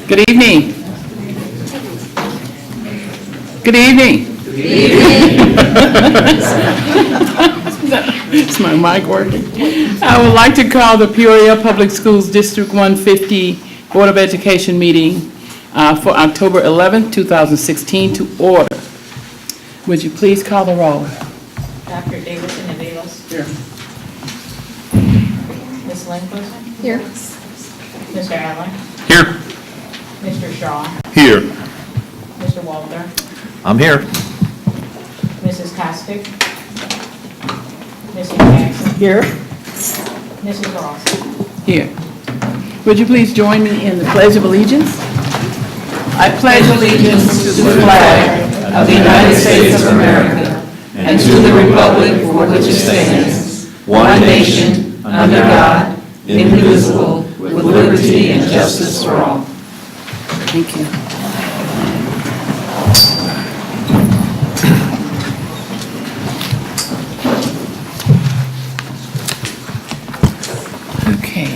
Good evening. Good evening. Good evening. Is my mic working? I would like to call the Peoria Public Schools District 150 Board of Education meeting for October 11th, 2016 to order. Would you please call the roll? Dr. Davidson and Davis. Here. Ms. Lindquist. Here. Mr. Allen. Here. Mr. Shaw. Here. Mr. Walter. I'm here. Mrs. Costick. Mrs. Jackson. Here. Mrs. Ross. Here. Would you please join me in the Pledge of Allegiance? I pledge allegiance to the flag of the United States of America and to the republic for which it stands, one nation, under God, indivisible, with liberty and justice for all. Thank you. Okay.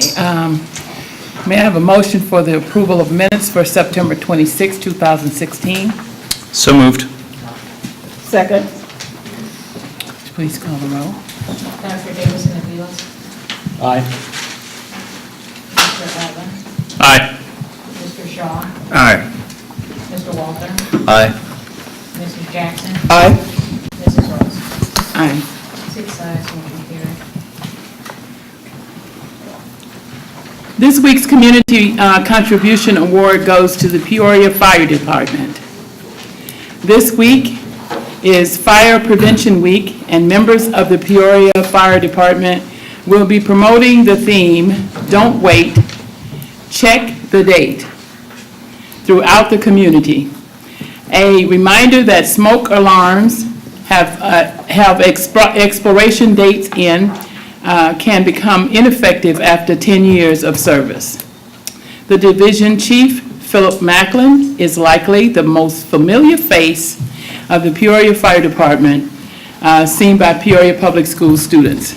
May I have a motion for the approval of minutes for September 26, 2016? So moved. Second. Please call the roll. Dr. Davidson and Davis. Aye. Mr. Allen. Aye. Mr. Shaw. Aye. Mr. Walter. Aye. Mrs. Jackson. Aye. Mrs. Ross. Aye. 6 ayes, motion carried. This week's Community Contribution Award goes to the Peoria Fire Department. This week is Fire Prevention Week, and members of the Peoria Fire Department will be promoting the theme, "Don't Wait, Check the Date," throughout the community. A reminder that smoke alarms have expiration dates can become ineffective after 10 years of service. The Division Chief, Philip Macklin, is likely the most familiar face of the Peoria Fire Department seen by Peoria Public School students.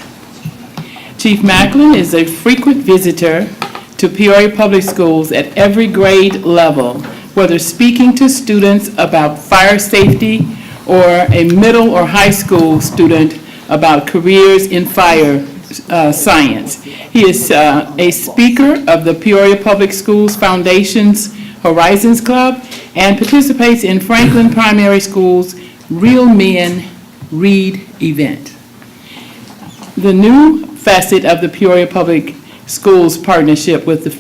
Chief Macklin is a frequent visitor to Peoria Public Schools at every grade level, whether speaking to students about fire safety or a middle or high school student about careers in fire science. He is a speaker of the Peoria Public Schools Foundation's Horizons Club and participates in Franklin Primary School's Real Men Read event. The new facet of the Peoria Public Schools partnership with the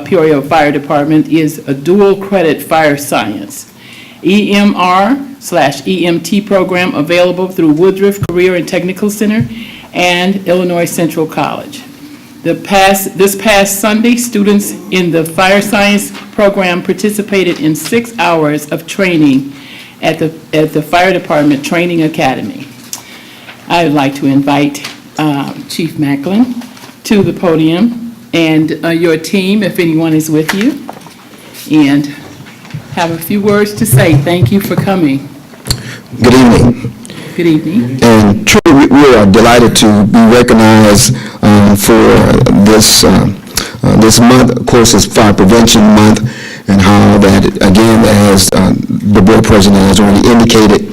Peoria Fire Department is a dual credit fire science EMR/EMT program available through Woodruff Career and Technical Center and Illinois Central College. This past Sunday, students in the fire science program participated in 6 hours of training at the Fire Department Training Academy. I would like to invite Chief Macklin to the podium and your team, if anyone is with you, and have a few words to say. Thank you for coming. Good evening. Good evening. And truly, we are delighted to be recognized for this month. Of course, it's Fire Prevention Month, and how that, again, as the board president has already indicated,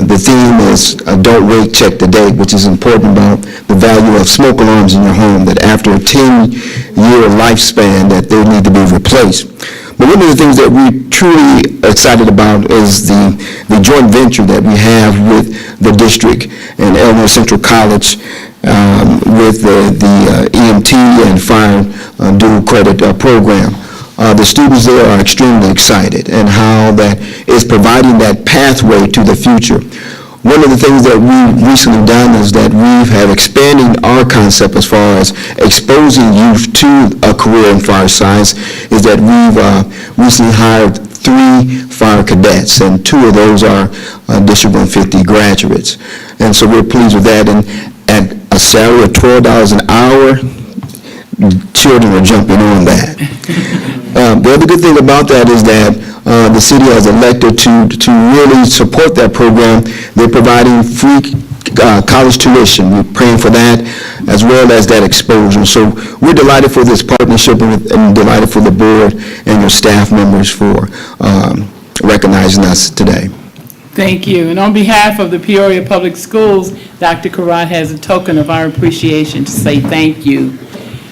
the theme is don't wait, check the date, which is important about the value of smoke alarms in your home, that after a 10-year lifespan that they need to be replaced. But one of the things that we're truly excited about is the joint venture that we have with the district and Illinois Central College with the EMT and fire dual credit program. The students there are extremely excited, and how that is providing that pathway to the future. One of the things that we've recently done is that we have expanding our concept as far as exposing youth to a career in fire science, is that we've recently hired 3 fire cadets, and 2 of those are District 150 graduates. And so we're pleased with that. And at a salary of $12 an hour, children are jumping on that. The other good thing about that is that the city has elected to really support that program. They're providing free college tuition. We're praying for that as well as that exposure. So we're delighted for this partnership and delighted for the board and your staff members for recognizing us today. Thank you. And on behalf of the Peoria Public Schools, Dr. Karat has a token of our appreciation to say thank you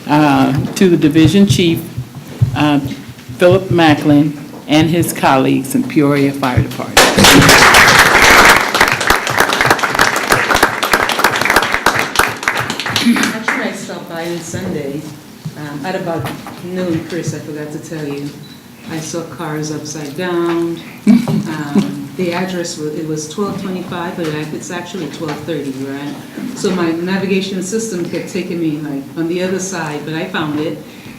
to the Division Chief, Philip Macklin, and his colleagues in Peoria Fire Department. Actually, I stopped by on Sunday at about noon, Chris, I forgot to tell you. I saw cars upside down. The address, it was 1225, but it's actually 1230, right? So my navigation system kept taking me like on the other side, but I found it,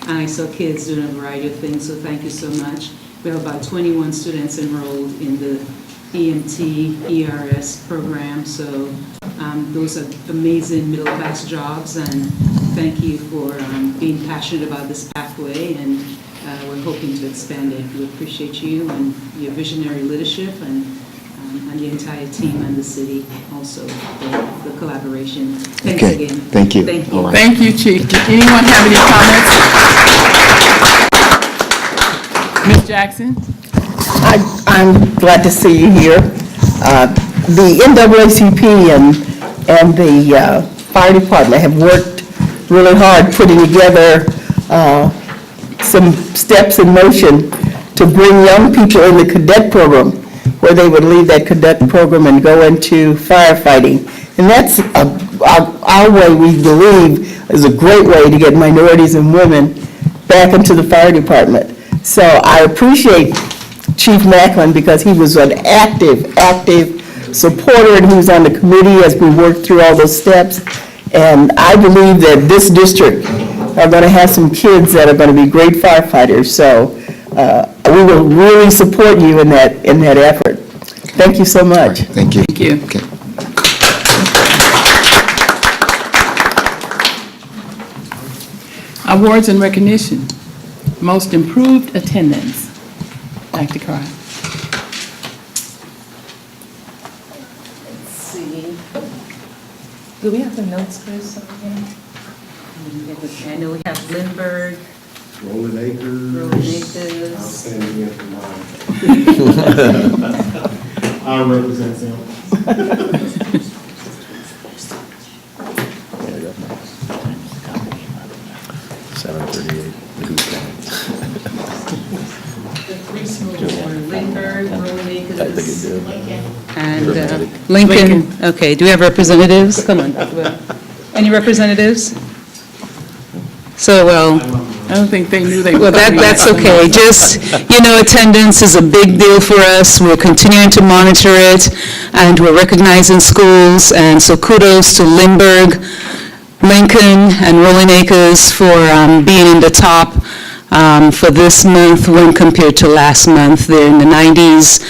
and I saw kids doing a variety of things, so thank you so much. We have about 21 students enrolled in the EMT ERS program, so those are amazing middle-class jobs, and thank you for being passionate about this pathway, and we're hoping to expand it. We appreciate you and your visionary leadership, and the entire team and the city also for the collaboration. Thanks Okay, again. thank you. Thank you. All right. Thank you, Chief. Did anyone have any comments? Ms. Jackson? I'm glad to see you here. The NAACP and the fire department have worked really hard putting together some steps in motion to bring young people in the cadet program, where they would leave that cadet program and go into firefighting. And that's our way, we believe, is a great way to get minorities and women back into the fire department. So I appreciate Chief Macklin because he was an active supporter, and he was on the committee as we worked through all those steps. And I believe that this district are going to have some kids that are going to be great firefighters. So we will really support you in that effort. Thank you so much. Thank you. Thank you. Okay. Awards and recognition. Most improved attendance. Dr. Karat. Let's see. Do we have the notes, Chris? I know we have Lindbergh, Rolling Acres. Rolling Acres. I'll stand again for mine. I'll represent them. 7:38. The three schools were Lindbergh, Rolling Acres. I think it did. And Dramatic. Lincoln. Okay, do we have representatives? Come on, Dr. Will. Any representatives? So, well, I don't think they knew they were well, coming. that's okay. Just, attendance is a big deal for us. We're continuing to monitor it, and we're recognizing schools. And so kudos to Lindbergh, Lincoln, and Rolling Acres for being in the top for this month when compared to last month. They're in the 90s.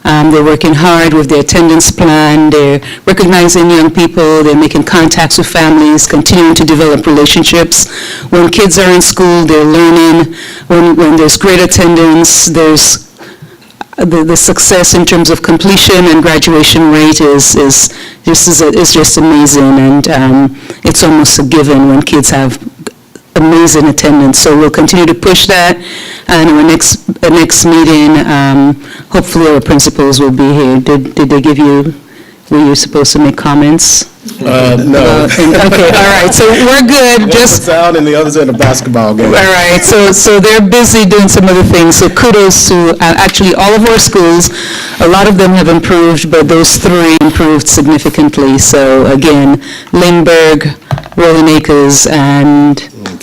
They're working hard with their attendance plan. They're recognizing young people. They're making contacts with families, continuing to develop relationships. When kids are in school, they're learning. When there's great attendance, there's the success in terms of completion and graduation rate is just amazing, and it's almost a given when kids have amazing attendance. So we'll continue to push that, and our next meeting, hopefully our principals will be here. Did they give you, were you supposed to make comments? No. Okay, all right, so we're good, just, out and the others at the basketball game. all right, so they're busy doing some other things, so kudos to actually all of our schools. A lot of them have improved, but those three improved significantly. So again, Lindbergh, Rolling Acres, and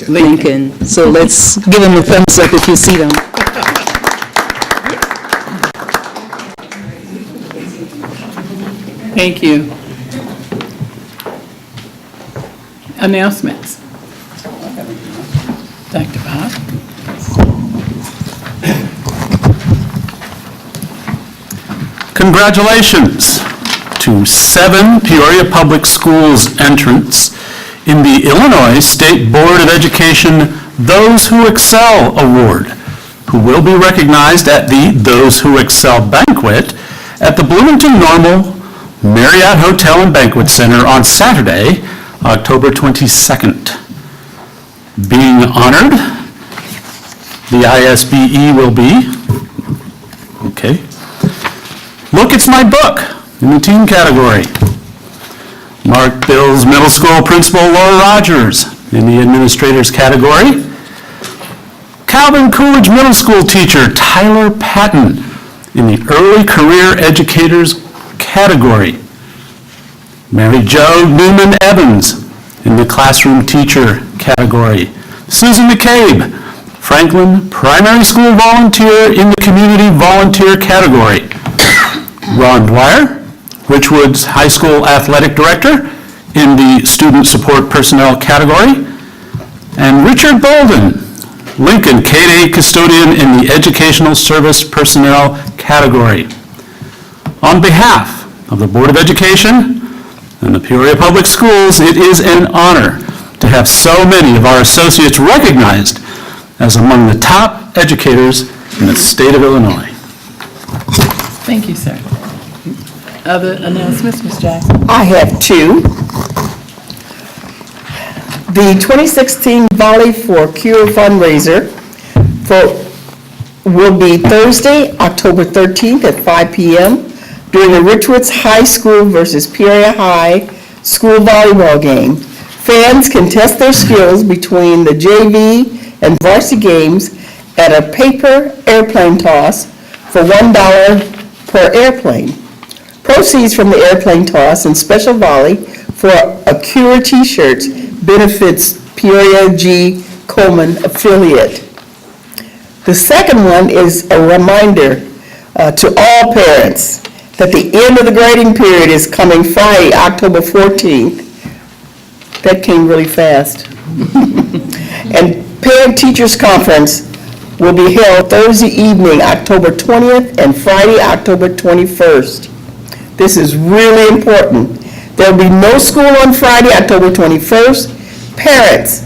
Lincoln. So let's give them a thumbs up if you see them. Thank you. Announcements. Dr. Bob? Congratulations to 7 Peoria Public Schools entrants in the Illinois State Board of Education Those Who Excel Award, who will be recognized at the Those Who Excel banquet at the Bloomington Normal Marriott Hotel and Banquet Center on Saturday, October 22nd. Being honored, the ISBE will be, okay, Look, It's My Book in the teen category. Mark Bill's Middle School Principal Laura Rogers in the administrators category. Calvin Coolidge Middle School teacher Tyler Patton in the early career educators category. Mary Jo Newman Evans in the classroom teacher category. Susan McCabe, Franklin Primary School volunteer in the community volunteer category. Ron Dwyer, Richwoods High School athletic director in the student support personnel category. And Richard Bolden, Lincoln K-8 custodian in the educational service personnel category. On behalf of the Board of Education and the Peoria Public Schools, it is an honor to have so many of our associates recognized as among the top educators in the state of Illinois. Thank you, sir. Other announcements, Ms. Jackson? I have two. The 2016 Volley for Cure fundraiser will be Thursday, October 13th at 5 p.m. during the Richwoods High School versus Peoria High School volleyball game. Fans can test their skills between the JV and varsity games at a paper airplane toss for $1 per airplane. Proceeds from the airplane toss and special volley for a Cure t-shirts benefits Peoria G. Coleman affiliate. The second one is a reminder to all parents that the end of the grading period is coming Friday, October 14th. That came really fast. And Parent-Teachers Conference will be held Thursday evening, October 20th, and Friday, October 21st. This is really important. There will be no school on Friday, October 21st. Parents,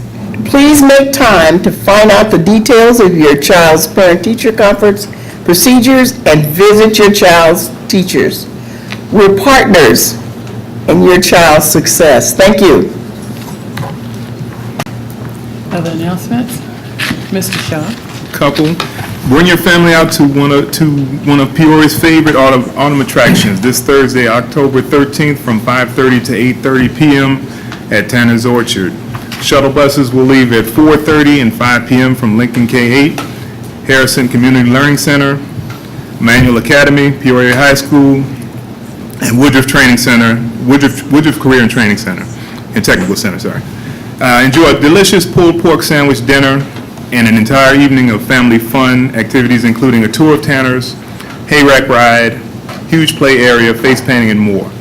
please make time to find out the details of your child's parent-teacher conference procedures and visit your child's teachers. We're partners in your child's success. Thank you. Other announcements? Mr. Shaw? Couple, bring your family out to one of Peoria's favorite autumn attractions this Thursday, October 13th from 5:30 to 8:30 p.m. at Tanner's Orchard. Shuttle buses will leave at 4:30 and 5 p.m. from Lincoln K-8, Harrison Community Learning Center, Manual Academy, Peoria High School, and Woodruff Training Center, Woodruff Career and Training Center, and Technical Center, sorry. Enjoy a delicious pulled pork sandwich dinner and an entire evening of family fun activities, including a tour of Tanner's, hay rack ride, huge play area, face painting, and more.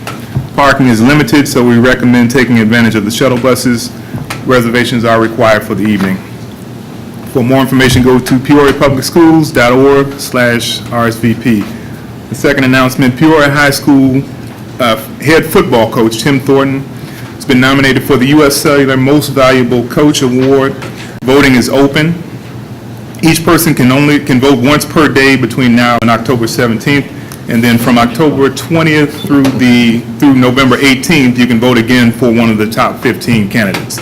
Parking is limited, so we recommend taking advantage of the shuttle buses. Reservations are required for the evening. For more information, go to peoriapublicschools.org/RSVP. The second announcement, Peoria High School head football coach Tim Thornton has been nominated for the U.S. Cellular Most Valuable Coach Award. Voting is open. Each person can vote once per day between now and October 17th, and then from October 20th through November 18th, you can vote again for one of the top 15 candidates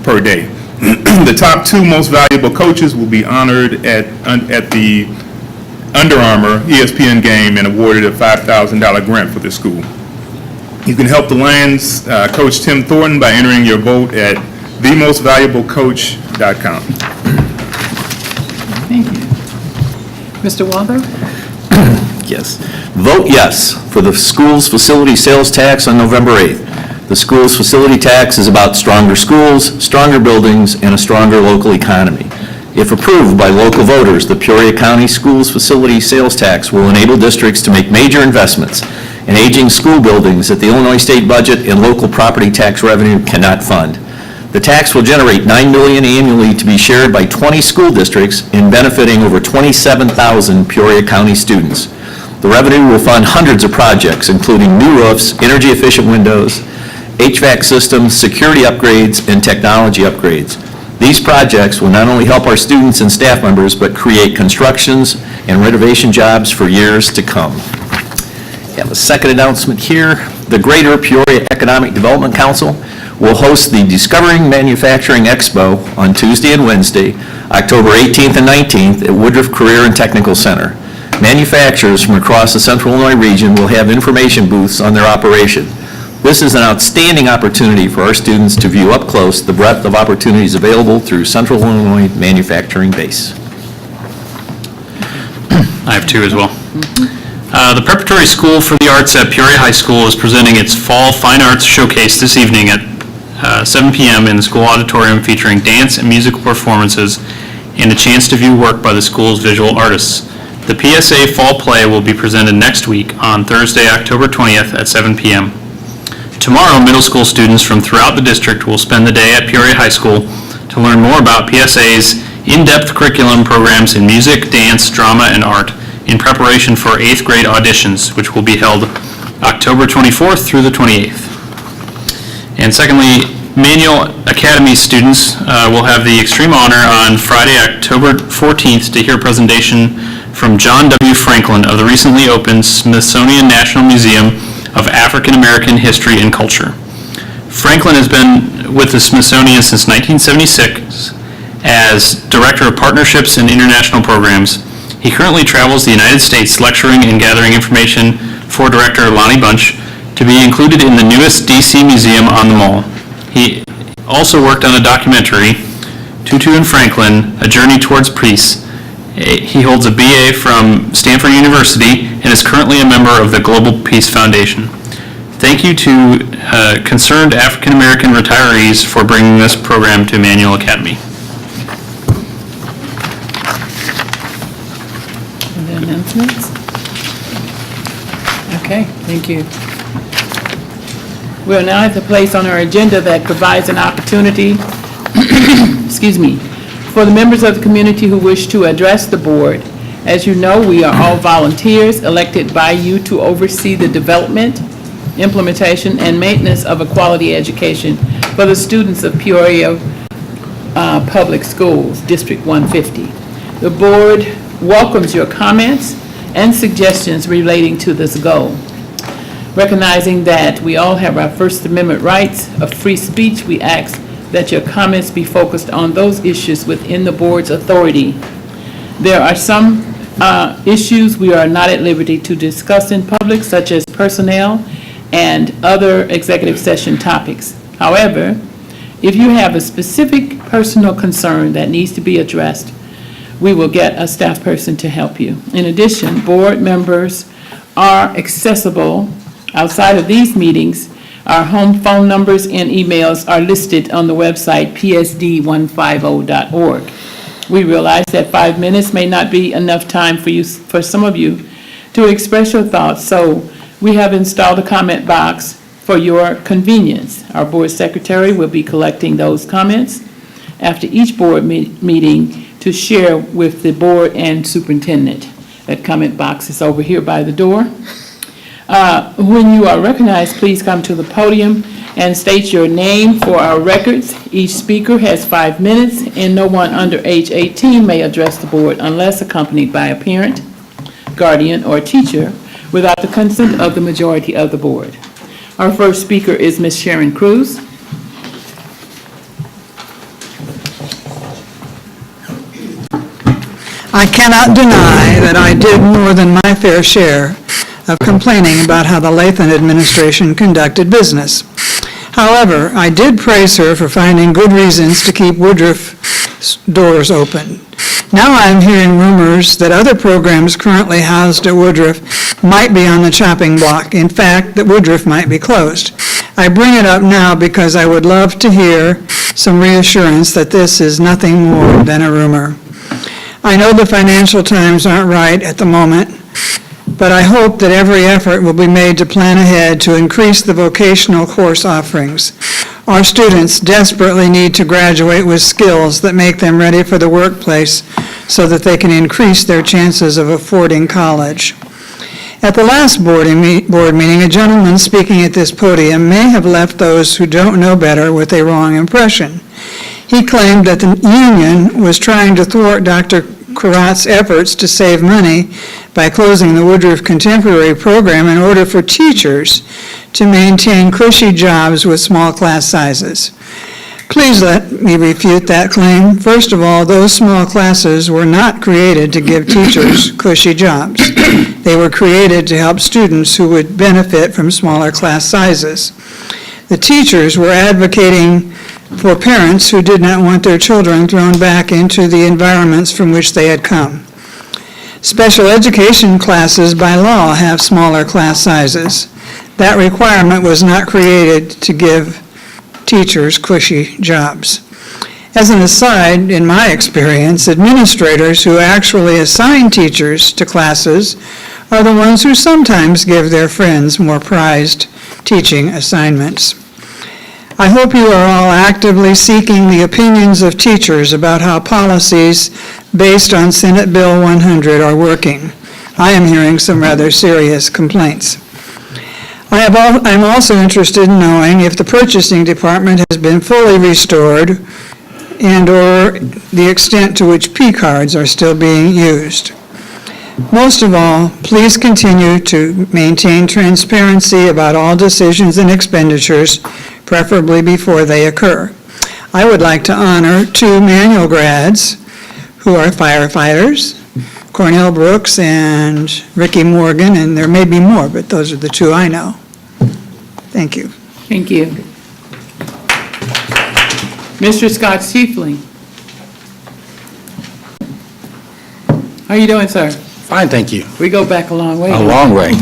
per day. The top two most valuable coaches will be honored at the Under Armour ESPN game and awarded a $5,000 grant for the school. You can help the Lions coach Tim Thornton by entering your vote at themostvaluablecoach.com. Thank you. Mr. Walther? Yes. Vote yes for the school's facility sales tax on November 8th. The school's facility tax is about stronger schools, stronger buildings, and a stronger local economy. If approved by local voters, the Peoria County Schools Facility Sales Tax will enable districts to make major investments in aging school buildings that the Illinois state budget and local property tax revenue cannot fund. The tax will generate $9 million annually to be shared by 20 school districts in benefiting over 27,000 Peoria County students. The revenue will fund hundreds of projects, including new roofs, energy-efficient windows, HVAC systems, security upgrades, and technology upgrades. These projects will not only help our students and staff members, but create constructions and renovation jobs for years to come. We have a second announcement here. the Greater Peoria Economic Development Council will host the Discovering Manufacturing Expo on Tuesday and Wednesday, October 18th and 19th at Woodruff Career and Technical Center. Manufacturers from across the Central Illinois region will have information booths on their operation. This is an outstanding opportunity for our students to view up close the breadth of opportunities available through Central Illinois manufacturing base. I have two as well. The Preparatory School for the Arts at Peoria High School is presenting its Fall Fine Arts Showcase this evening at 7 p.m. in the school auditorium, featuring dance and musical performances and a chance to view work by the school's visual artists. The PSA Fall Play will be presented next week on Thursday, October 20th at 7 p.m. Tomorrow, middle school students from throughout the district will spend the day at Peoria High School to learn more about PSA's in-depth curriculum programs in music, dance, drama, and art in preparation for 8th grade auditions, which will be held October 24th through the 28th. And secondly, Manual Academy students will have the extreme honor on Friday, October 14th to hear a presentation from John W. Franklin of the recently opened Smithsonian National Museum of African American History and Culture. Franklin has been with the Smithsonian since 1976 as Director of Partnerships and International Programs. He currently travels the United States lecturing and gathering information for Director Lonnie Bunch to be included in the newest DC Museum on the Mall. He also worked on a documentary, Tutu and Franklin, A Journey Towards Peace. He holds a BA from Stanford University and is currently a member of the Global Peace Foundation. Thank you to concerned African American retirees for bringing this program to Manual Academy. Any announcements? Okay, thank you. We are now at the place on our agenda that provides an opportunity, excuse me, for the members of the community who wish to address the board. As you know, we are all volunteers elected by you to oversee the development, implementation, and maintenance of a quality education for the students of Peoria Public Schools, District 150. The board welcomes your comments and suggestions relating to this goal. Recognizing that we all have our First Amendment rights of free speech, we ask that your comments be focused on those issues within the board's authority. There are some issues we are not at liberty to discuss in public, such as personnel and other executive session topics. However, if you have a specific personal concern that needs to be addressed, we will get a staff person to help you. In addition, board members are accessible outside of these meetings. Our home phone numbers and emails are listed on the website psd150.org. We realize that 5 minutes may not be enough time for some of you to express your thoughts, so we have installed a comment box for your convenience. Our board secretary will be collecting those comments after each board meeting to share with the board and superintendent. That comment box is over here by the door. When you are recognized, please come to the podium and state your name for our records. Each speaker has 5 minutes, and no one under age 18 may address the board unless accompanied by a parent, guardian, or teacher without the consent of the majority of the board. Our first speaker is Ms. Sharon Cruz. I cannot deny that I did more than my fair share of complaining about how the Lathan administration conducted business. However, I did praise her for finding good reasons to keep Woodruff's doors open. Now I'm hearing rumors that other programs currently housed at Woodruff might be on the chopping block. In fact, that Woodruff might be closed. I bring it up now because I would love to hear some reassurance that this is nothing more than a rumor. I know the financial times aren't right at the moment, but I hope that every effort will be made to plan ahead to increase the vocational course offerings. Our students desperately need to graduate with skills that make them ready for the workplace so that they can increase their chances of affording college. At the last board meeting, a gentleman speaking at this podium may have left those who don't know better with a wrong impression. He claimed that the union was trying to thwart Dr. Karat's efforts to save money by closing the Woodruff Contemporary program in order for teachers to maintain cushy jobs with small class sizes. Please let me refute that claim. First of all, those small classes were not created to give teachers cushy jobs. They were created to help students who would benefit from smaller class sizes. The teachers were advocating for parents who did not want their children thrown back into the environments from which they had come. Special education classes by law have smaller class sizes. That requirement was not created to give teachers cushy jobs. As an aside, in my experience, administrators who actually assign teachers to classes are the ones who sometimes give their friends more prized teaching assignments. I hope you are all actively seeking the opinions of teachers about how policies based on Senate Bill 100 are working. I am hearing some rather serious complaints. I'm also interested in knowing if the purchasing department has been fully restored and/or the extent to which P cards are still being used. Most of all, please continue to maintain transparency about all decisions and expenditures, preferably before they occur. I would like to honor 2 Manual grads who are firefighters, Cornell Brooks and Ricky Morgan, and there may be more, but those are the 2 I know. Thank you. Thank you. Mr. Scott Schiefling. How are you doing, sir? Fine, thank you. We go back a long way. A long way.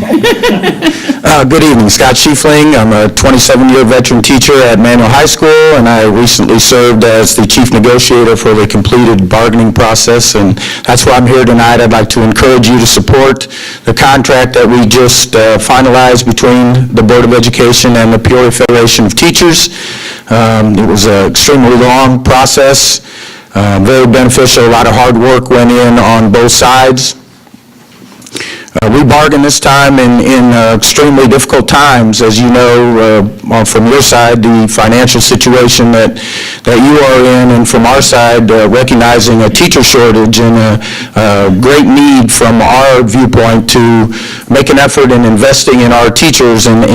Good evening, Scott Schiefling. I'm a 27-year veteran teacher at Manual High School, and I recently served as the chief negotiator for the completed bargaining process, and that's why I'm here tonight. I'd like to encourage you to support the contract that we just finalized between the Board of Education and the Peoria Federation of Teachers. It was an extremely long process, very beneficial. A lot of hard work went in on both sides. We bargained this time in extremely difficult times. As you know, from your side, the financial situation that you are in, and from our side, recognizing a teacher shortage and a great need from our viewpoint to make an effort in investing in our teachers and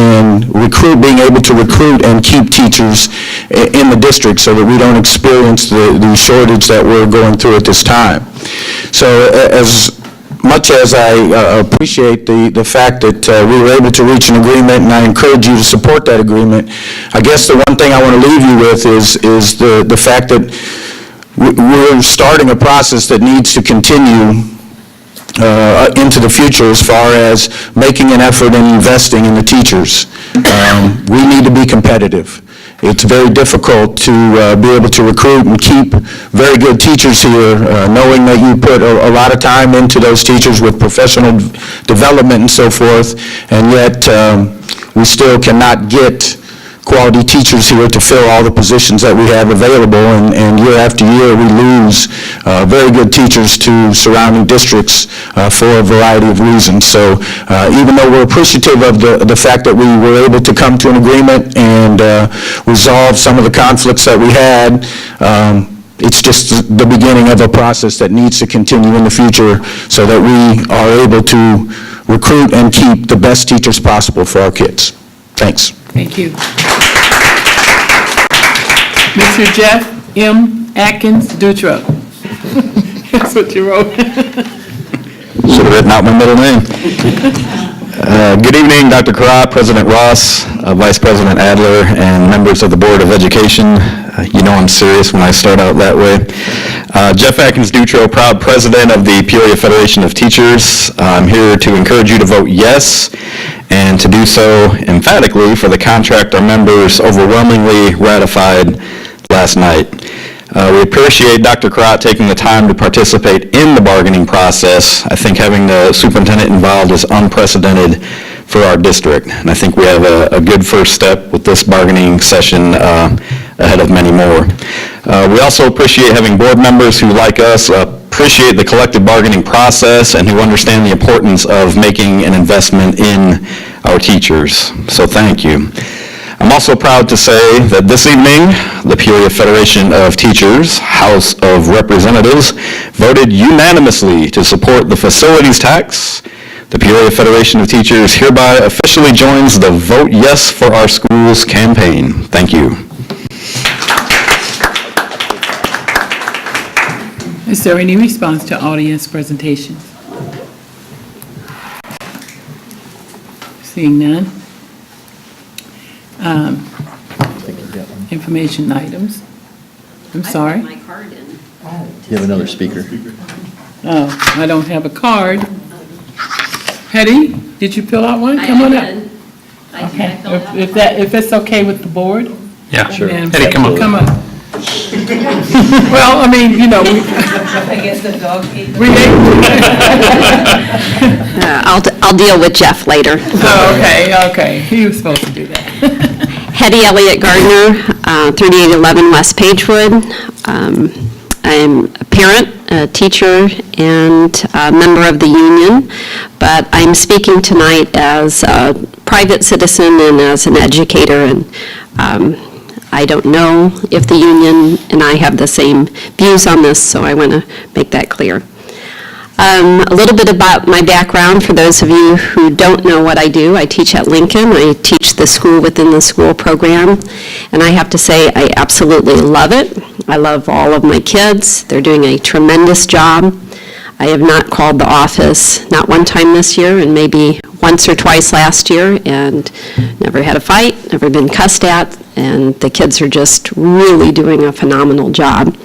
being able to recruit and keep teachers in the district so that we don't experience the shortage that we're going through at this time. So as much as I appreciate the fact that we were able to reach an agreement, and I encourage you to support that agreement, I guess the one thing I want to leave you with is the fact that we're starting a process that needs to continue into the future as far as making an effort and investing in the teachers. We need to be competitive. It's very difficult to be able to recruit and keep very good teachers here, knowing that you put a lot of time into those teachers with professional development and so forth, and yet we still cannot get quality teachers here to fill all the positions that we have available, and year after year we lose very good teachers to surrounding districts for a variety of reasons. So even though we're appreciative of the fact that we were able to come to an agreement and resolve some of the conflicts that we had, it's just the beginning of a process that needs to continue in the future so that we are able to recruit and keep the best teachers possible for our kids. Thanks. Thank you. Mr. Jeff M. Atkins Dutro. That's what you wrote. Should have written out my middle name. Good evening, Dr. Karat, President Ross, Vice President Adler, and members of the Board of Education. You know I'm serious when I start out that way. Jeff Atkins Dutro, proud President of the Peoria Federation of Teachers. I'm here to encourage you to vote yes, and to do so emphatically for the contract our members overwhelmingly ratified last night. We appreciate Dr. Karat taking the time to participate in the bargaining process. I think having the superintendent involved is unprecedented for our district, and I think we have a good first step with this bargaining session ahead of many more. We also appreciate having board members who, like us, appreciate the collective bargaining process and who understand the importance of making an investment in our teachers. So thank you. I'm also proud to say that this evening, the Peoria Federation of Teachers House of Representatives voted unanimously to support the facilities tax. The Peoria Federation of Teachers hereby officially joins the Vote Yes for Our Schools campaign. Thank you. Is there any response to audience presentations? Seeing none. Information items. I'm sorry. my card in. You have another speaker. Oh, I don't have a card. Hetty, did you fill out one? Come on up. Okay, if it's okay with the board? Yeah, sure. then Eddie, come on. Come up. Well, I mean, you know, I guess the dog ate the... I'll deal with Jeff later. Oh, okay, he was supposed to do that. Hetty Elliott Gardner, 3811 West Pagewood. I'm a parent, a teacher, and a member of the union, but I'm speaking tonight as a private citizen and as an educator, and I don't know if the union and I have the same views on this, so I want to make that clear. A little bit about my background for those of you who don't know what I do. I teach at Lincoln. I teach the school within the school program, and I have to say I absolutely love it. I love all of my kids. They're doing a tremendous job. I have not called the office, not one time this year, and maybe once or twice last year, and never had a fight, never been cussed at, and the kids are just really doing a phenomenal job.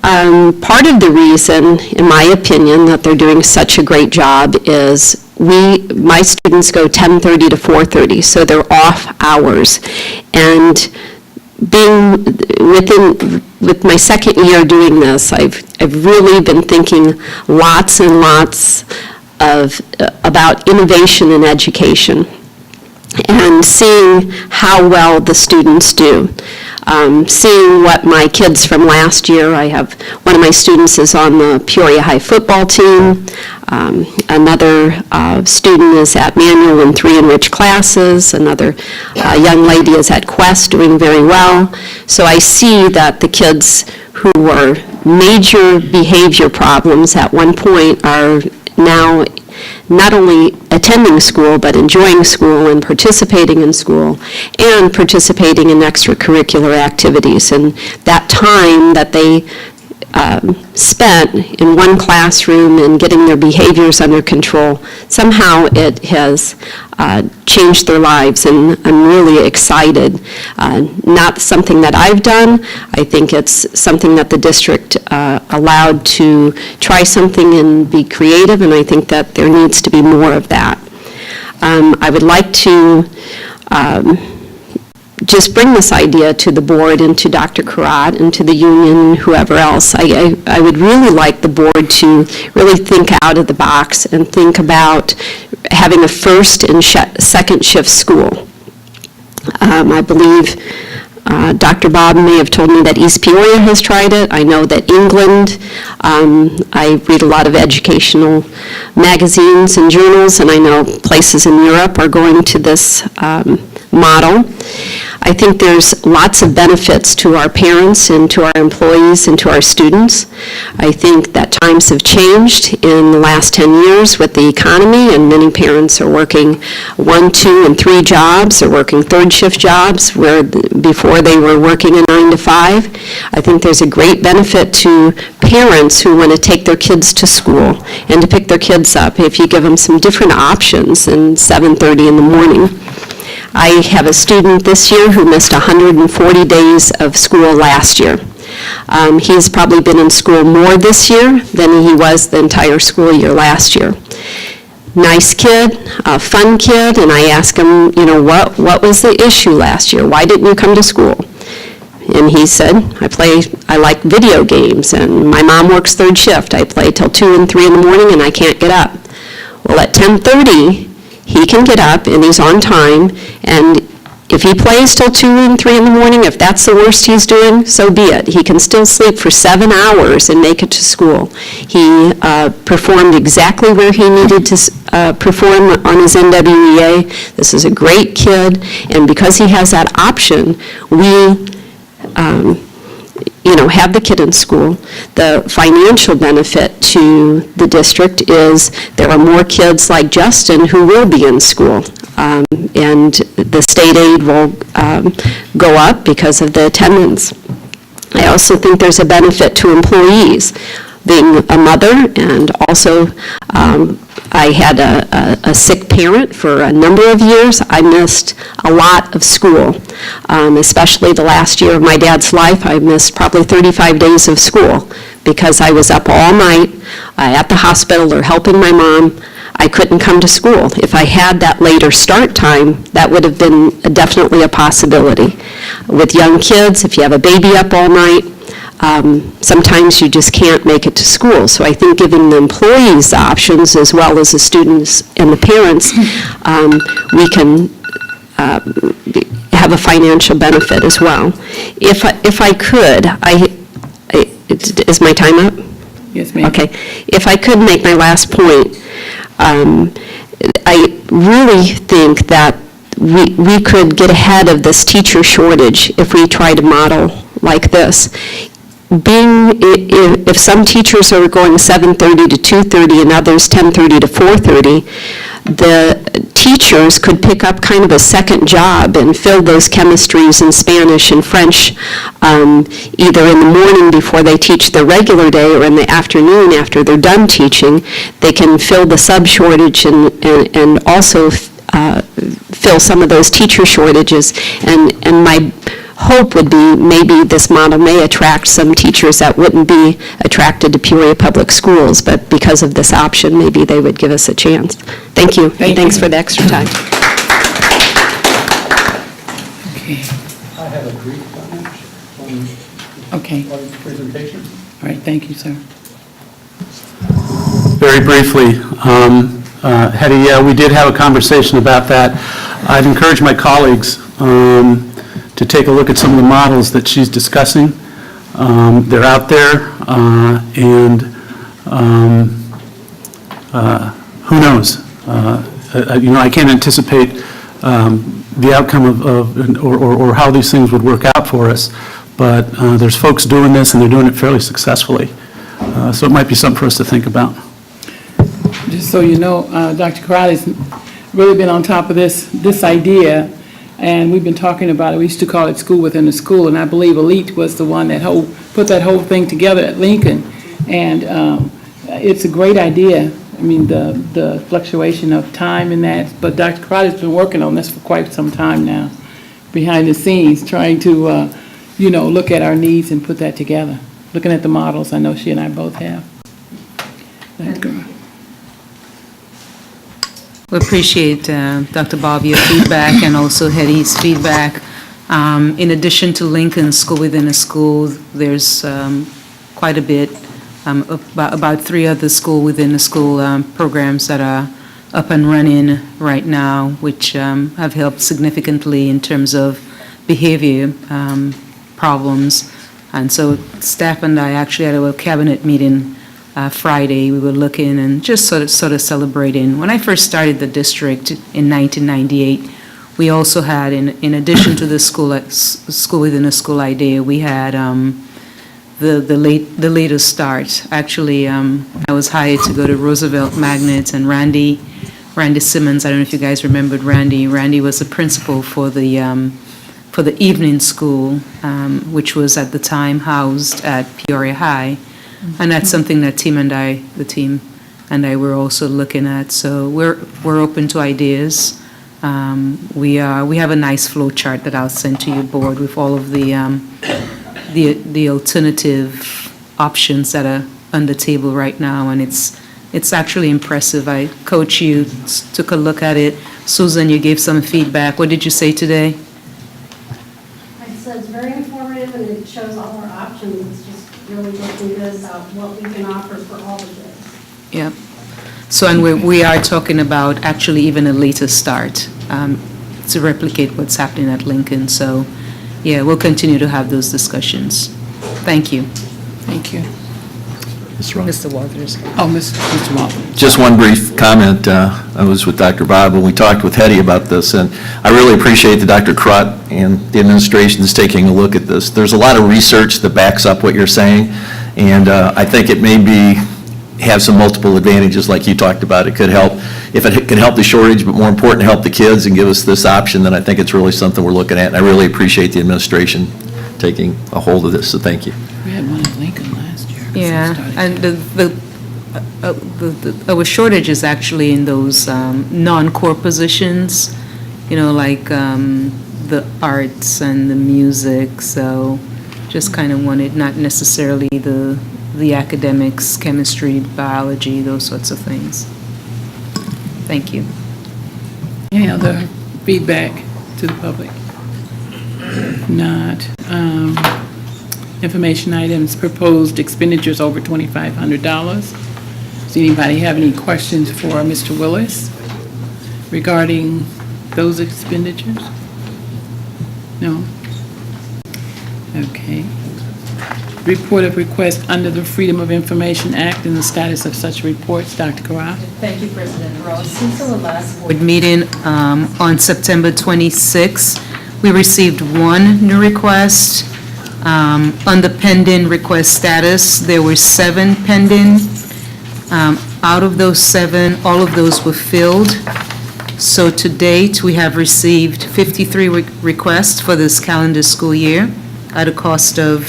Part of the reason, in my opinion, that they're doing such a great job is my students go 10:30 to 4:30, so they're off hours. And being with my second year doing this, I've really been thinking lots and lots about innovation in education and seeing how well the students do. Seeing what my kids from last year, I have one of my students is on the Peoria High football team. Another student is at Manual in 3 enriched classes. Another young lady is at Quest doing very well. So I see that the kids who were major behavior problems at one point are now not only attending school, but enjoying school and participating in school and participating in extracurricular activities. And that time that they spent in one classroom and getting their behaviors under control, somehow it has changed their lives, and I'm really excited. Not something that I've done. I think it's something that the district allowed to try something and be creative, and I think that there needs to be more of that. I would like to just bring this idea to the board and to Dr. Karat and to the union and whoever else. I would really like the board to really think out of the box and think about having a first and second shift school. I believe Dr. Bob may have told me that East Peoria has tried it. I know that England, I read a lot of educational magazines and journals, and I know places in Europe are going to this model. I think there's lots of benefits to our parents and to our employees and to our students. I think that times have changed in the last 10 years with the economy, and many parents are working 1, 2, and 3 jobs. They're working third shift jobs where before they were working a 9 to 5. I think there's a great benefit to parents who want to take their kids to school and to pick their kids up if you give them some different options than 7:30 in the morning. I have a student this year who missed 140 days of school last year. He's probably been in school more this year than he was the entire school year last year. Nice kid, a fun kid, and I asked him, what was the issue last year? Why didn't you come to school? And he said, I like video games, and my mom works third shift. I play till 2 and 3 in the morning, and I can't get up. Well, at 10:30, he can get up, and he's on time, and If he plays till 2 and 3 in the morning, if that's the worst he's doing, so be it. He can still sleep for 7 hours and make it to school. He performed exactly where he needed to perform on his NWEA. This is a great kid, and because he has that option, we have the kid in school. The financial benefit to the district is there are more kids like Justin who will be in school. And the state aid will go up because of the attendance. I also think there's a benefit to employees. Being a mother, and also I had a sick parent for a number of years. I missed a lot of school, especially the last year of my dad's life. I missed probably 35 days of school because I was up all night at the hospital or helping my mom. I couldn't come to school. If I had that later start time, that would have been definitely a possibility. With young kids, if you have a baby up all night, sometimes you just can't make it to school. So I think giving the employees the options as well as the students and the parents, we can have a financial benefit as well. If I could, is my time up? Yes, ma'am. Okay. If I could make my last point, I really think that we could get ahead of this teacher shortage if we try to model like this. If some teachers are going 7:30 to 2:30 and others 10:30 to 4:30, the teachers could pick up kind of a second job and fill those chemistries and Spanish and French either in the morning before they teach their regular day or in the afternoon after they're done teaching. They can fill the sub shortage and also fill some of those teacher shortages. And my hope would be maybe this model may attract some teachers that wouldn't be attracted to Peoria Public Schools, but because of this option, maybe they would give us a chance. Thank you. Thanks for the extra time. Okay. I have a brief comment Okay. on the presentation. All right, thank you, sir. Very briefly, Hetty, we did have a conversation about that. I'd encourage my colleagues to take a look at some of the models that she's discussing. They're out there, and who knows? I can't anticipate the outcome or how these things would work out for us, but there's folks doing this, and they're doing it fairly successfully. So it might be something for us to think about. Just so you know, Dr. Crowley's really been on top of this idea, and we've been talking about it. We used to call it school within a school, and I believe Elite was the one that put that whole thing together at Lincoln. And it's a great idea. I mean, the fluctuation of time in that, but Dr. Crowley's been working on this for quite some time now, behind the scenes, trying to, look at our needs and put that together. Looking at the models, I know she and I both have. That's good. We appreciate, Dr. Bob, your feedback and also Hetty's feedback. In addition to Lincoln School Within a School, there's quite a bit, about 3 other School Within a School programs that are up and running right now, which have helped significantly in terms of behavior problems. And so staff and I actually had a cabinet meeting Friday. We were looking and just sort of celebrating. When I first started the district in 1998, we also had, in addition to the school within a school idea, we had the later start. Actually, I was hired to go to Roosevelt Magnet, and Randy Simmons, I don't know if you guys remembered Randy. Randy was the principal for the evening school, which was at the time housed at Peoria High. And that's something that the team and I were also looking at. So we're open to ideas. We have a nice flow chart that I'll send to your board with all of the alternative options that are on the table right now, and it's actually impressive. Coach, you took a look at it. Susan, you gave some feedback. What did you say today? I said it's very informative and it shows all our options. It's just really looking good about what we can offer for all the kids. Yep. So, and we are talking about actually even a later start. to replicate what's happening at Lincoln. So, yeah, we'll continue to have those discussions. Thank you. Thank you. Mr. Walters. Oh, Mr. Walton. Just one brief comment. I was with Dr. Bob, and we talked with Hetty about this, and I really appreciate that Dr. Crott and the administration is taking a look at this. There's a lot of research that backs up what you're saying, and I think it may have some multiple advantages like you talked about. It could help, if it can help the shortage, but more important, help the kids and give us this option, then I think it's really something we're looking at, and I really appreciate the administration taking a hold of this, so thank you. We had one in Lincoln last year. Yeah, and our shortage is actually in those non-core positions, like the arts and the music, so just kind of wanted, not necessarily the academics, chemistry, biology, those sorts of things. Thank you. Any other feedback to the public? Not. Information items, proposed expenditures over $2,500. Does anybody have any questions for Mr. Willis regarding those expenditures? No? Okay. Report of request under the Freedom of Information Act and the status of such reports. Dr. Karat? Thank you, President Ross. Since our last Board meeting on September 26, we received one new request. Under pending request status, there were 7 pending. Out of those 7, all of those were filled. So to date, we have received 53 requests for this calendar school year at a cost of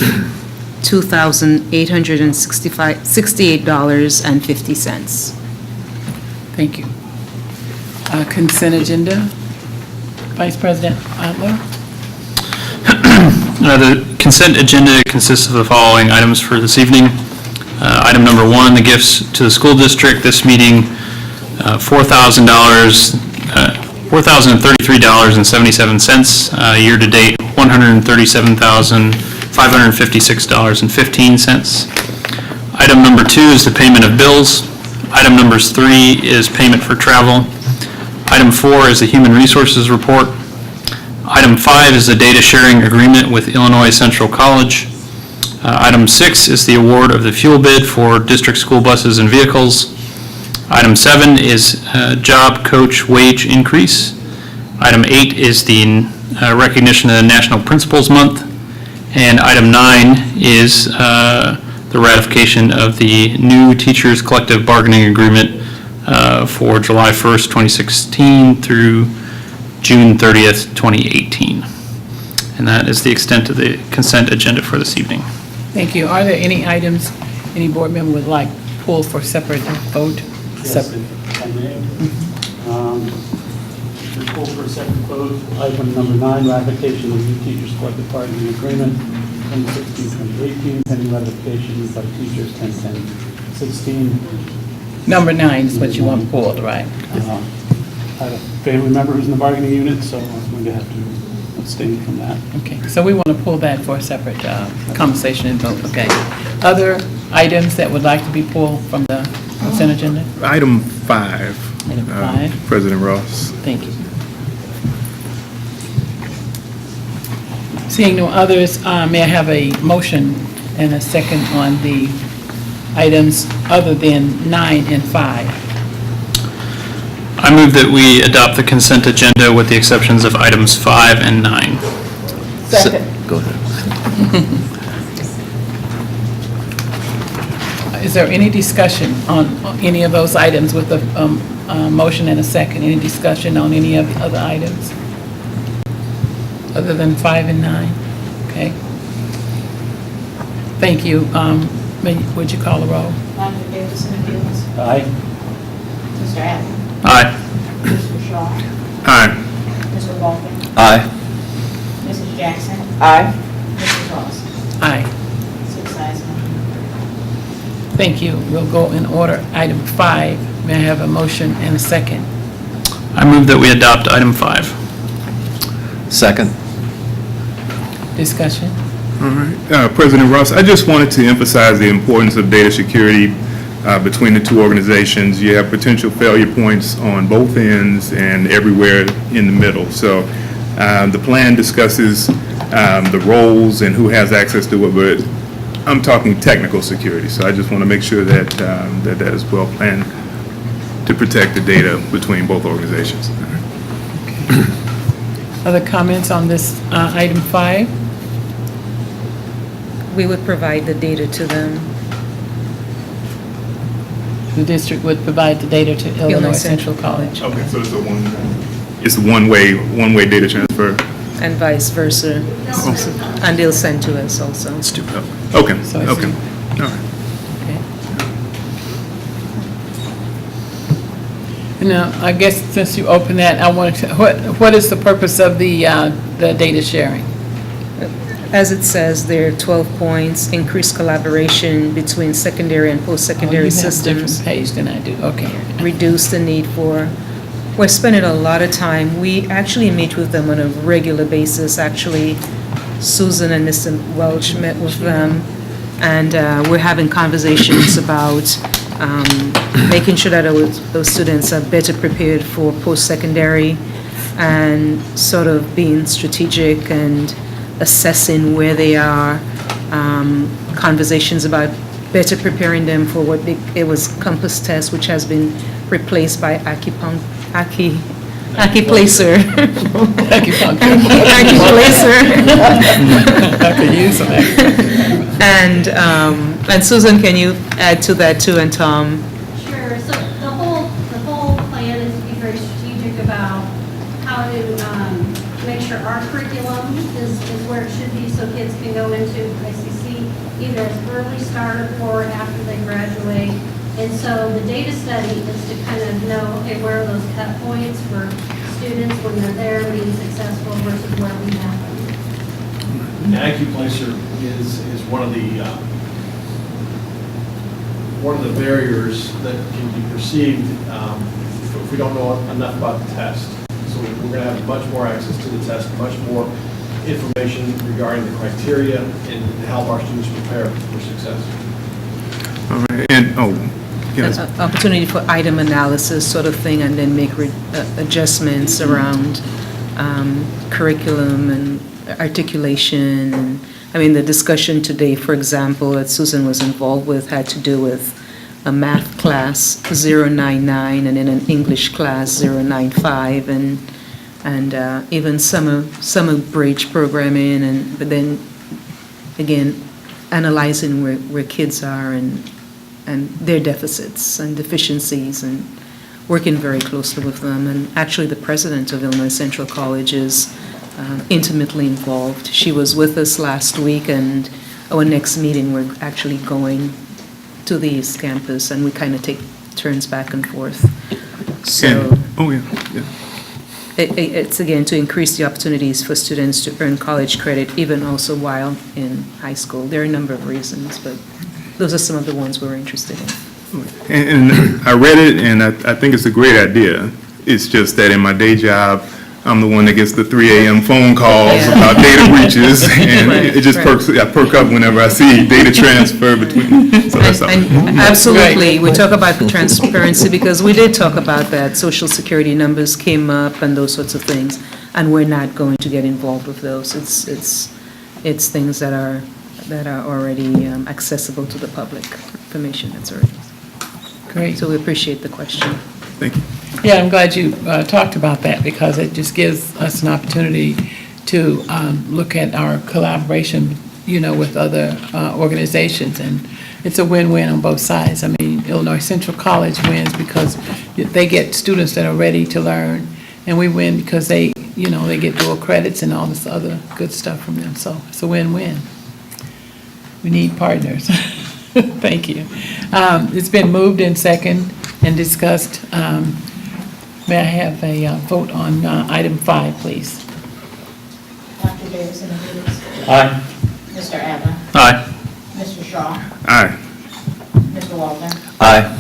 $2,868.50. Thank you. Consent agenda. Vice President Adler? The consent agenda consists of the following items for this evening. Item number 1, the gifts to the school district. This meeting, $4,033.77. Year-to-date, $137,556.15. Item number 2 is the payment of bills. Item number 3 is payment for travel. Item 4 is the human resources report. Item 5 is the data sharing agreement with Illinois Central College. Item 6 is the award of the fuel bid for district school buses and vehicles. Item 7 is job coach wage increase. Item 8 is the recognition of the National Principals Month. And item 9 is the ratification of the new teachers collective bargaining agreement for July 1st, 2016 through June 30th, 2018. And that is the extent of the consent agenda for this evening. Thank you. Are there any items any board member would like pulled for separate vote? Yes, if I may. Pull for a separate vote. Item number 9, ratification of new teachers collective bargaining agreement 2016-2018, pending ratification by teachers 10/10/16. Number 9 is what you want pulled, right? I have a family member who's in the bargaining unit, so I'm going to have to abstain from that. Okay, so we want to pull that for a separate conversation and vote, okay. Other items that would like to be pulled from the consent agenda? Item 5. Item 5. President Ross. Thank you. Seeing no others, may I have a motion and a second on the items other than 9 and 5? I move that we adopt the consent agenda with the exceptions of items 5 and 9. Second. Go ahead. Is there any discussion on any of those items with a motion and a second? Any discussion on any of the other items? Other than 5 and 9? Okay. Thank you. Would you call the roll? Dr. Davidson Fields. Aye. Mr. Allen. Aye. Mr. Shaw. Aye. Mr. Walton. Aye. Mrs. Jackson. Aye. Mrs. Ross. Aye. 6 ayes, no nays. Thank you. We'll go in order. Item 5, may I have a motion and a second? I move that we adopt item 5. Second. Discussion? All right. President Ross, I just wanted to emphasize the importance of data security between the two organizations. You have potential failure points on both ends and everywhere in the middle. So the plan discusses the roles and who has access to it, but I'm talking technical security. So I just want to make sure that that is well planned to protect the data between both organizations. Other comments on this item 5? We would provide the data to them. The district would provide the data to Illinois Central College. Okay, so it's a one-way data transfer. And vice versa. And they'll send to us also. Okay, So I okay. see. All right. Okay. Now, I guess since you opened that, I wanted to, what is the purpose of the data sharing? As it says there, 12 points, increased collaboration between secondary and post-secondary systems. You have a different page than I do, okay. Reduce the need for, we're spending a lot of time, we actually meet with them on a regular basis. Actually, Susan and Mr. Welch met with them, and we're having conversations about making sure that those students are better prepared for post-secondary and sort of being strategic and assessing where they are, conversations about better preparing them for what it was Compass Test, which has been replaced by Acuplacer. Acupuncture. Acuplacer. I could use some extra. And Susan, can you add to that too, and Tom? Sure, so the whole plan is to be very strategic about how to make sure our curriculum is where it should be, so kids can go into ICC either as early start or after they graduate. And so the data study is to kind of know, okay, where are those cut points for students when they're there being successful versus where we have them. Acuplacer is one of the barriers that can be perceived if we don't know enough about the test. So we're going to have much more access to the test, much more information regarding the criteria, and help our students prepare for success. All right, and, yes. Opportunity for item analysis sort of thing, and then make adjustments around curriculum and articulation. And I mean, the discussion today, for example, that Susan was involved with had to do with a math class 099 and then an English class 095, and even summer bridge programming, but then again analyzing where kids are and their deficits and deficiencies, and working very closely with them. And actually, the president of Illinois Central College is intimately involved. She was with us last week, and our next meeting, we're actually going to the East Campus, and we kind of take turns back and forth. So it's, again, to increase the opportunities for students to earn college credit, even also while in high school. There are a number of reasons, but those are some of the ones we're interested in. And I read it, and I think it's a great idea. It's just that in my day job, I'm the one that gets the 3 a.m. phone calls about data breaches, and it just I perk up whenever I see data transfer between. So that's and absolutely, we talk about transparency because we did talk about that. Social Security numbers came up and those sorts of things, and we're not going to get involved with those. It's things that are already accessible to the public, information that's already. Great. So we appreciate the question. Thank you. Yeah, I'm glad you talked about that, because it just gives us an opportunity to look at our collaboration, with other organizations, and it's a win-win on both sides. I mean, Illinois Central College wins because they get students that are ready to learn, and we win because they get dual credits and all this other good stuff from them. So it's a win-win. We need partners. Thank you. It's been moved in second and discussed. May I have a vote on item 5, please? Dr. Davis and Davis. Aye. Mr. Adler. Aye. Mr. Shaw. Aye. Mr. Walter. Aye.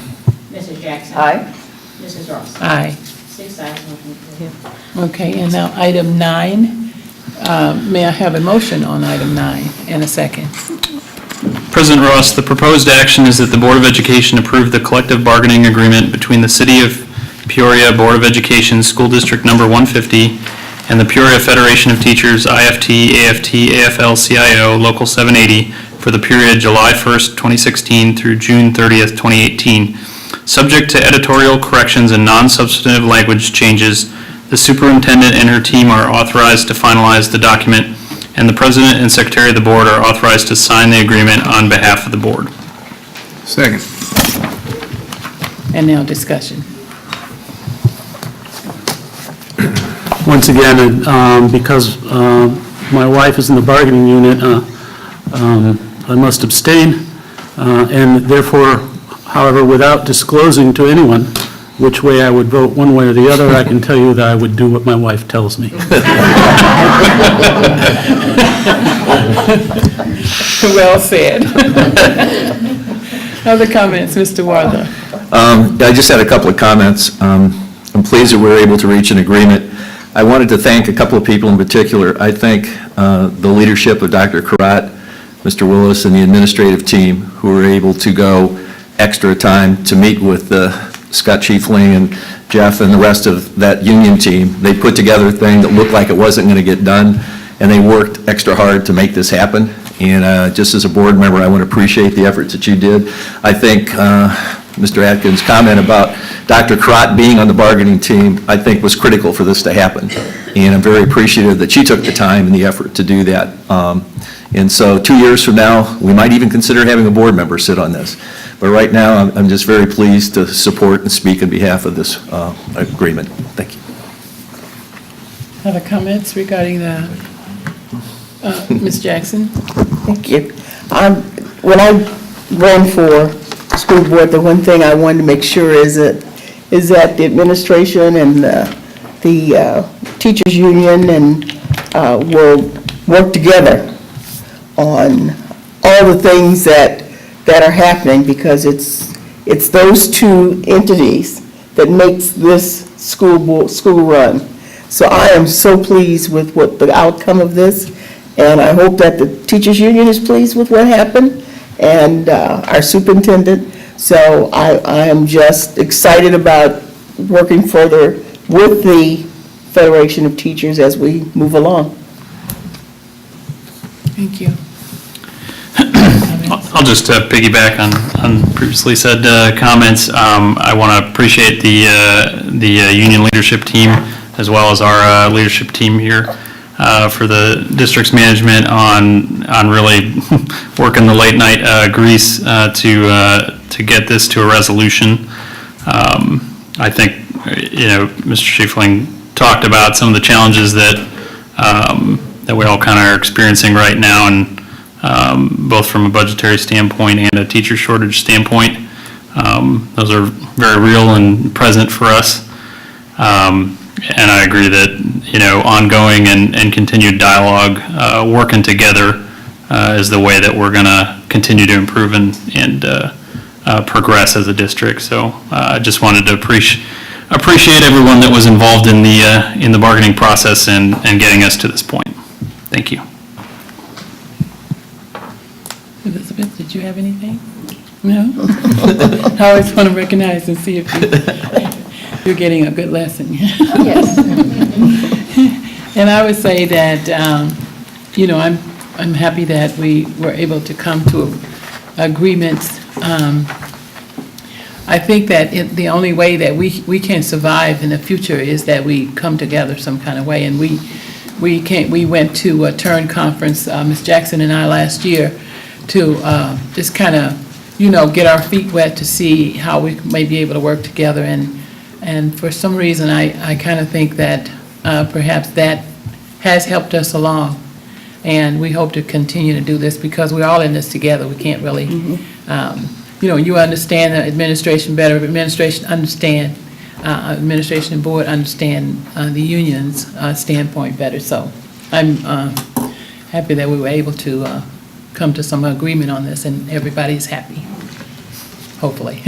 Mrs. Jackson. Aye. Mrs. Ross. Aye. 6 ayes, motion carried. Okay, and now item 9. May I have a motion on item 9 and a second? President Ross, the proposed action is that the Board of Education approve the collective bargaining agreement between the City of Peoria Board of Education, School District Number 150, and the Peoria Federation of Teachers, IFT, AFT, AFL-CIO, Local 780, for the period July 1st, 2016 through June 30th, 2018. Subject to editorial corrections and non-substantive language changes, the superintendent and her team are authorized to finalize the document, and the president and secretary of the board are authorized to sign the agreement on behalf of the board. Second. And now discussion. Once again, because my wife is in the bargaining unit, I must abstain, and therefore, however, without disclosing to anyone which way I would vote one way or the other, I can tell you that I would do what my wife tells me. Well said. Other comments, Mr. Warther? I just had a couple of comments. I'm pleased that we were able to reach an agreement. I wanted to thank a couple of people in particular. I thank the leadership of Dr. Karat, Mr. Willis, and the administrative team who were able to go extra time to meet with Scott Chiefling and Jeff and the rest of that union team. They put together a thing that looked like it wasn't going to get done, and they worked extra hard to make this happen. And just as a board member, I want to appreciate the efforts that you did. I think Mr. Atkins' comment about Dr. Karat being on the bargaining team, I think was critical for this to happen. And I'm very appreciative that she took the time and the effort to do that. And so 2 years from now, we might even consider having a board member sit on this. But right now, I'm just very pleased to support and speak on behalf of this agreement. Thank you. Other comments regarding the, Ms. Jackson? Thank you. When I ran for school board, the one thing I wanted to make sure is that the administration and the teachers union and will work together on all the things that are happening, because it's those two entities that makes this school run. So I am so pleased with what the outcome of this, and I hope that the teachers union is pleased with what happened, and our superintendent. So I am just excited about working further with the Federation of Teachers as we move along. Thank you. I'll just piggyback on previously said comments. I want to appreciate the union leadership team as well as our leadership team here for the district's management on really working the late night grease to get this to a resolution. I think, Mr. Schiefling talked about some of the challenges that we all kind of are experiencing right now, and both from a budgetary standpoint and a teacher shortage standpoint. Those are very real and present for us. And I agree that, ongoing and continued dialogue, working together is the way that we're going to continue to improve and progress as a district. So I just wanted to appreciate everyone that was involved in the bargaining process and getting us to this point. Thank you. Elizabeth, did you have anything? No? I always want to recognize and see if you're getting a good lesson. Yes. And I would say that, I'm happy that we were able to come to agreements. I think that the only way that we can survive in the future is that we come together some kind of way. And we went to a Turn conference, Ms. Jackson and I, last year, to just kind of, get our feet wet to see how we may be able to work together. And for some reason, I kind of think that perhaps that has helped us along. And we hope to continue to do this because we're all in this together. We can't really, you understand the administration better. Administration understand, administration and board understand the union's standpoint better. So I'm happy that we were able to come to some agreement on this, and everybody's happy, hopefully.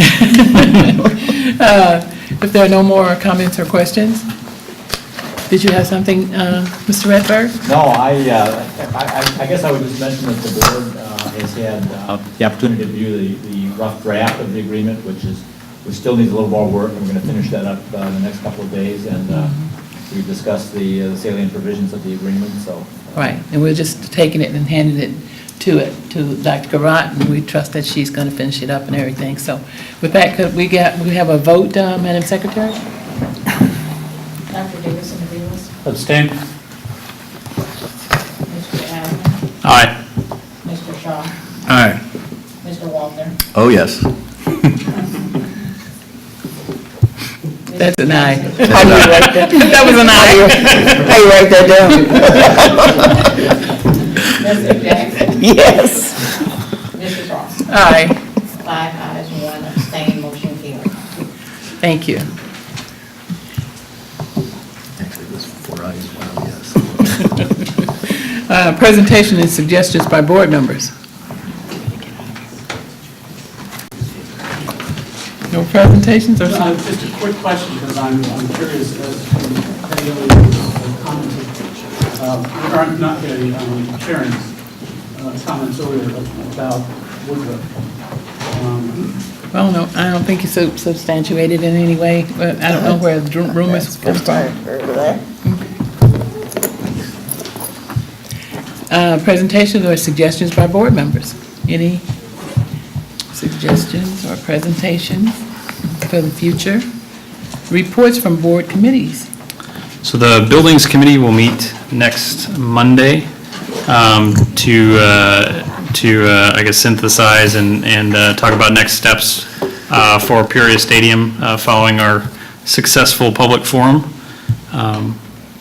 If there are no more comments or questions, Did you have something, Mr. Redberg? No, I guess I would just mention that the board has had the opportunity to view the rough draft of the agreement, which still needs a little more work, and we're going to finish that up in the next couple of days, and we've discussed the salient provisions of the agreement, so. Right, and we're just taking it and handing it to Dr. Garat, and we trust that she's going to finish it up and everything. So with that, could we have a vote, Madam Secretary? Dr. Davis and the Beals. Abstain? Mr. Allen. Aye. Mr. Shaw. Aye. Mr. Walter. Oh, yes. That's an aye. How do you write that? That was an aye. How you write that down? Mr. Jackson. Yes. Mrs. Ross. Aye. 5 ayes, 1 abstain, motion carried. Thank you. Actually, it was 4 ayes, 1 yes. Presentation and suggestions by board members. No presentations or something? Just a quick question, because I'm curious as to any other commented, or not Sharon's comments earlier about Woodruff. Well, no, I don't think it's substantiated in any way. But I don't know where the rumors come from. Presentations or suggestions by board members? Any suggestions or presentations for the future? Reports from board committees. So the Buildings Committee will meet next Monday I guess, synthesize and talk about next steps for Peoria Stadium following our successful public forum.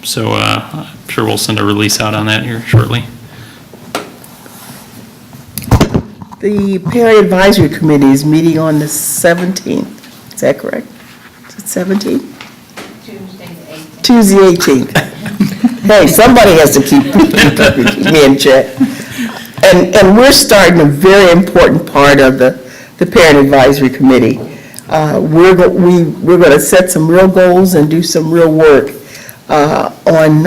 So I'm sure we'll send a release out on that here shortly. The Peoria Advisory Committee is meeting on the 17th. Is that correct? Is it 17th? Tuesday the 18th. Hey, somebody has to keep me in check. And we're starting a very important part of the Parent Advisory Committee. We're going to set some real goals and do some real work on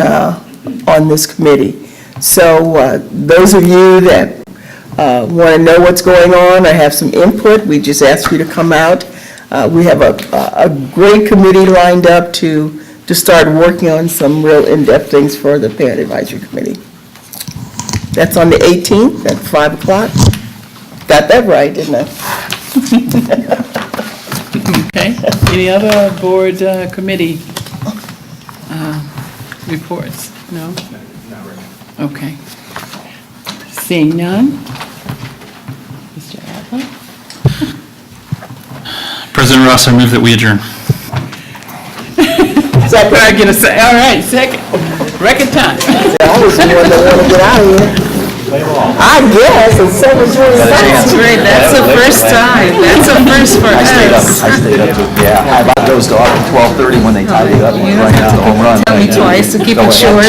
this committee. So those of you that want to know what's going on or have some input, we just ask you to come out. We have a great committee lined up to start working on some real in-depth things for the Parent Advisory Committee. That's on the 18th at 5 o'clock. Got that right, didn't I? Okay. Any other board committee reports? No? Not right. Okay. Seeing none? Mr. Adler? President Ross, I move that we adjourn. So I get a say, all right, second, record time. I was the one that wanted to get out of here. I guess, it's 7:26. That's great, that's the first time, that's a first for us. I stayed up to, yeah, I about dozed off at 12:30 when they tied it up and went right down the home run. Tell me twice to keep it short.